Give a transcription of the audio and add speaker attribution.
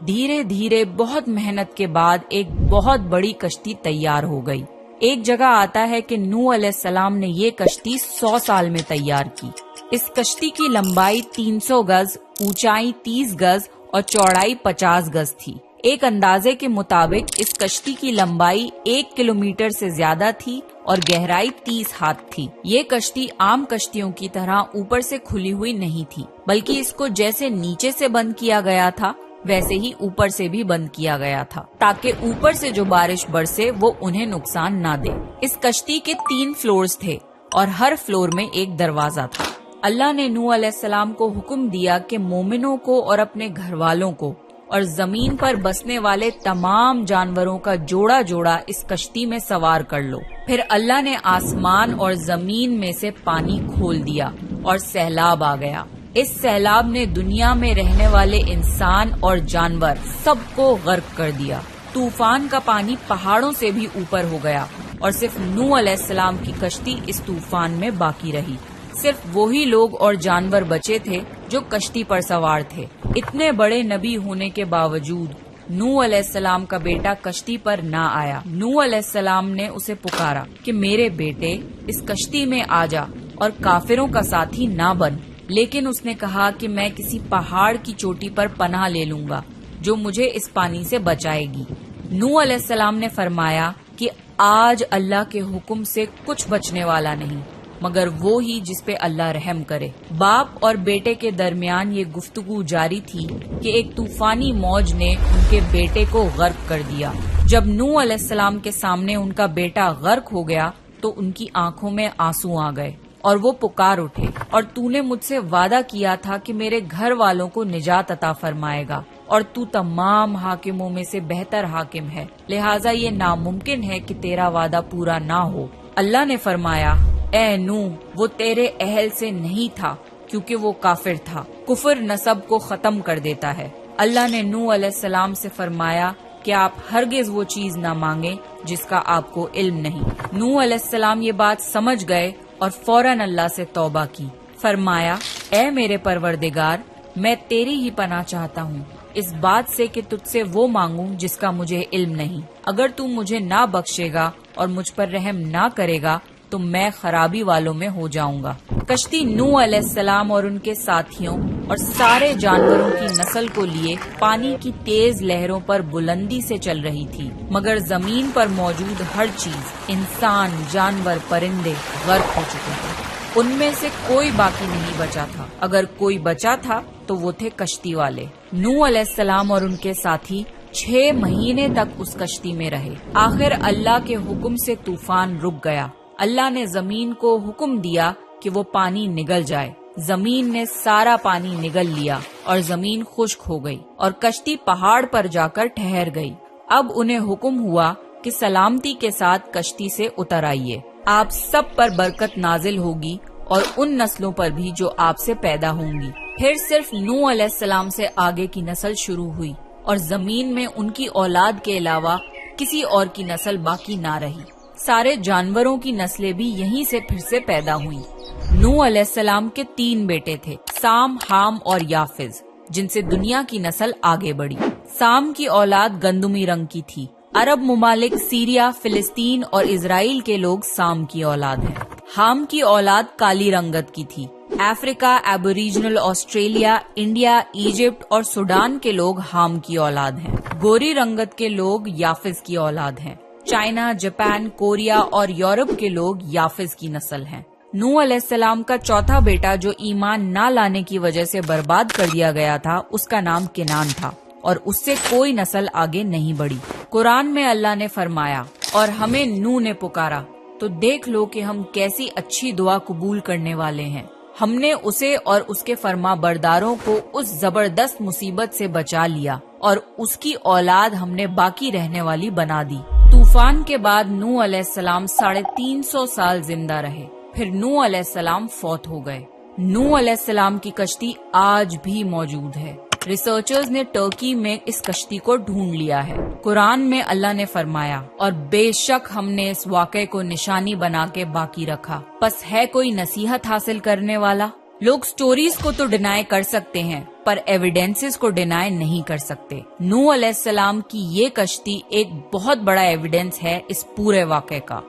Speaker 1: دھیرے دھیرے بہت محنت کے بعد ایک بہت بڑی کشتی تیار ہو گئی۔ ایک جگہ آتا ہے کہ نوح علیہ السلام نے یہ کشتی 100 سال میں تیار کی۔ اس کشتی کی لمبائی 300 گز، اونچائی 30 گز اور چوڑائی 50 گز تھی۔ ایک اندازے کے مطابق اس کشتی کی لمبائی 1 کلومیٹر سے زیادہ تھی اور گہرائی 30 ہاتھ تھی۔ یہ کشتی عام کشتیوں کی طرح اوپر سے کھلی ہوئی نہیں تھی، بلکہ اس کو جیسے نیچے سے بند کیا گیا تھا ویسے ہی اوپر سے بھی بند کیا گیا تھا، تاکہ اوپر سے جو بارش برسے وہ انہیں نقصان نہ دے۔ اس کشتی کے 3 فلورز تھے اور ہر فلور میں ایک دروازہ تھا۔ اللہ نے نوح علیہ السلام کو حکم دیا کہ مومنوں کو اور اپنے گھر والوں کو اور زمین پر بسنے والے تمام جانوروں کا جوڑا جوڑا اس کشتی میں سوار کر لو۔ پھر اللہ نے آسمان اور زمین میں سے پانی کھول دیا اور سیلاب آ گیا۔ اس سیلاب نے دنیا میں رہنے والے انسان اور جانور سب کو غرق کر دیا۔ طوفان کا پانی پہاڑوں سے بھی اوپر ہو گیا اور صرف نوح علیہ السلام کی کشتی اس طوفان میں باقی رہی۔ صرف وہی لوگ اور جانور بچے تھے جو کشتی پر سوار تھے۔ اتنے بڑے نبی ہونے کے باوجود نوح علیہ السلام کا بیٹا کشتی پر نہ آیا۔ نوح علیہ السلام نے اسے پکارا کہ میرے بیٹے اس کشتی میں آ جا اور کافروں کا ساتھی نہ بن، لیکن اس نے کہا کہ میں کسی پہاڑ کی چوٹی پر پناہ لے لوں گا جو مجھے اس پانی سے بچائے گی۔ نوح علیہ السلام نے فرمایا کہ آج اللہ کے حکم سے کچھ بچنے والا نہیں مگر وہ ہی جس پہ اللہ رحم کرے۔ باپ اور بیٹے کے درمیان یہ گفتگو جاری تھی کہ ایک طوفانی موج نے ان کے بیٹے کو غرق کر دیا۔ جب نوح علیہ السلام کے سامنے ان کا بیٹا غرق ہو گیا تو ان کی آنکھوں میں آنسو آ گئے اور وہ پکار اٹھے، اور تو نے مجھ سے وعدہ کیا تھا کہ میرے گھر والوں کو نجات عطا فرمائے گا، اور تو تمام حاکموں میں سے بہتر حاکم ہے، لہٰذا یہ ناممکن ہے کہ تیرا وعدہ پورا نہ ہو۔ اللہ نے فرمایا، اے نوح، وہ تیرے اہل سے نہیں تھا کیونکہ وہ کافر تھا۔ کفر نسب کو ختم کر دیتا ہے۔ اللہ نے نوح علیہ السلام سے فرمایا کہ آپ ہرگز وہ چیز نہ مانگیں جس کا آپ کو علم نہیں۔ نوح علیہ السلام یہ بات سمجھ گئے اور فوراً اللہ سے توبہ کی۔ فرمایا، اے میرے پروردگار، میں تیری ہی پناہ چاہتا ہوں اس بات سے کہ تجھ سے وہ مانگوں جس کا مجھے علم نہیں۔ اگر تو مجھے نہ بخشے گا اور مجھ پر رحم نہ کرے گا تو میں خرابی والوں میں ہو جاؤں گا۔ کشتی نوح علیہ السلام اور ان کے ساتھیوں اور سارے جانوروں کی نسل کو لیے پانی کی تیز لہروں پر بلندی سے چل رہی تھی، مگر زمین پر موجود ہر چیز، انسان، جانور، پرندے غرق ہو چکے تھے۔ ان میں سے کوئی باقی نہیں بچا تھا۔ اگر کوئی بچا تھا تو وہ تھے کشتی والے۔ نوح علیہ السلام اور ان کے ساتھی 6 مہینے تک اس کشتی میں رہے۔ آخر اللہ کے حکم سے طوفان رک گیا۔ اللہ نے زمین کو حکم دیا کہ وہ پانی نگل جائے۔ زمین نے سارا پانی نگل لیا اور زمین خشک ہو گئی اور کشتی پہاڑ پر جا کر ٹھہر گئی۔ اب انہیں حکم ہوا کہ سلامتی کے ساتھ کشتی سے اتر آئیے، آپ سب پر برکت نازل ہوگی اور ان نسلوں پر بھی جو آپ سے پیدا ہوں گی۔ پھر صرف نوح علیہ السلام سے آگے کی نسل شروع ہوئی اور زمین میں ان کی اولاد کے علاوہ کسی اور کی نسل باقی نہ رہی۔ سارے جانوروں کی نسلیں بھی یہیں سے پھر سے پیدا ہوئیں۔ نوح علیہ السلام کے 3 بیٹے تھے، سام، حام اور یافز، جن سے دنیا کی نسل آگے بڑھی۔ سام کی اولاد گندمی رنگ کی تھی۔ عرب ممالک سیریا، فلسطین اور اسرائیل کے لوگ سام کی اولاد ہیں۔ حام کی اولاد کالی رنگت کی تھی۔ افریقہ، ایبوریجنل آسٹریلیا، انڈیا، ایجپٹ اور سوڈان کے لوگ حام کی اولاد ہیں۔ گوری رنگت کے لوگ یافز کی اولاد ہیں۔ چائنا، جاپان، کوریا اور یورپ کے لوگ یافز کی نسل ہیں۔ نوح علیہ السلام کا چوتھا بیٹا جو ایمان نہ لانے کی وجہ سے برباد کر دیا گیا تھا، اس کا نام کنان تھا اور اس سے کوئی نسل آگے نہیں بڑھی۔ قرآن میں اللہ نے فرمایا، اور ہمیں نوح نے پکارا تو دیکھ لو کہ ہم کیسی اچھی دعا قبول کرنے والے ہیں۔ ہم نے اسے اور اس کے فرما برداروں کو اس زبردست مصیبت سے بچا لیا اور اس کی اولاد ہم نے باقی رہنے والی بنا دی۔ طوفان کے بعد نوح علیہ السلام 350 سال زندہ رہے، پھر نوح علیہ السلام فوت ہو گئے۔ نوح علیہ السلام کی کشتی آج بھی موجود ہے۔ ریسرچرز نے ترکی میں اس کشتی کو ڈھونڈ لیا ہے۔ قرآن میں اللہ نے فرمایا، اور بے شک ہم نے اس واقعے کو نشانی بنا کے باقی رکھا، پس ہے کوئی نصیحت حاصل کرنے والا؟ لوگ سٹوریز کو تو ڈینائی کر سکتے ہیں پر ایویڈنسز کو ڈینائی نہیں کر سکتے۔ نوح علیہ السلام کی یہ کشتی ایک بہت بڑا ایویڈنس ہے اس پورے واقعے کا۔